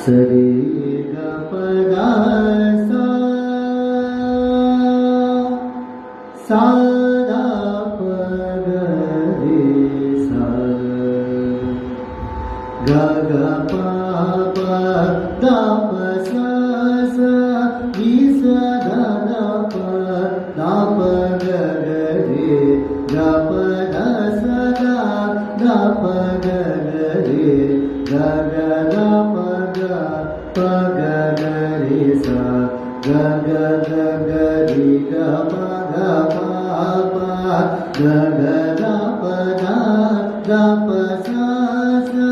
సరి గ పద సా సా ద ప గ రి సా గ గ ప ప ద ప సా సా రి సా ద ద ప ద ప గ గ రి గ ప ద సా ద ప గ గ రి గ గ ద ప గ ప గ గ రి సా గ గ గ గ రి గ ప గ ప ప గ గ ద ప ద ద ప సా సా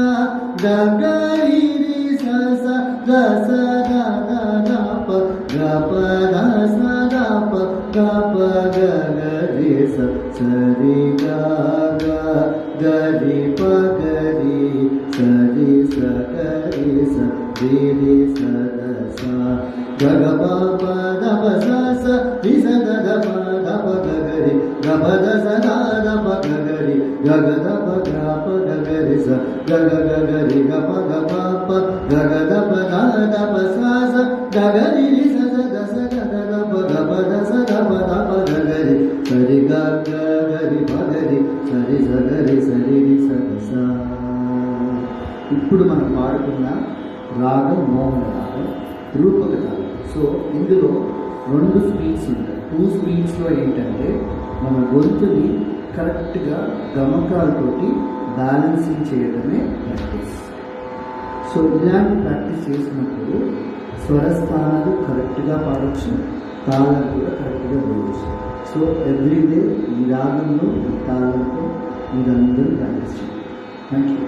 గ గ రి రి సా సా గ సా ద ద ద ప గ ప ద సా ద ప గ ప గ గ రి సా స రి గ గ గ రి ప గ రి స రి స గ రి స రి రి స ద సా గ గ ప ప ద ప సా సా రి స ద ద ప ద ప గ గ రి గ ప ద స ద ద ప గ గ రి గ గ ద ప గ ప గ గ రి స గ గ గ గ రి గ ప గ ప ప గ గ ద ప ద ద ప సా సా గ గ రి రి స స ద స గ ద ద ప గ ప ద స ద ప ద ప గ గ రి స రి గ గ గ రి ప గ రి స రి స గ రి స రి రి స ద సా. ఇప్పుడు మనం పాడుకున్న రాగం మోహన రాగం రూపక రాగం. సో ఇందులో 2 స్పీడ్స్ ఉంటాయి. 2 స్పీడ్స్లో ఏంటంటే మన గొంతుని కరెక్ట్గా గమకాలతోటి బ్యాలెన్సింగ్ చేయడమే ప్రాక్టీస్. సో ఇలాంటి ప్రాక్టీస్ చేసినప్పుడు స్వరస్థానాలు కరెక్ట్గా పాడవచ్చు, తాళం కూడా కరెక్ట్గా వేయవచ్చు. సో ఎవ్రీడే ఈ రాగంలో ఈ తాళంతో మీరందరూ ప్రాక్టీస్ చేయండి. Thank you.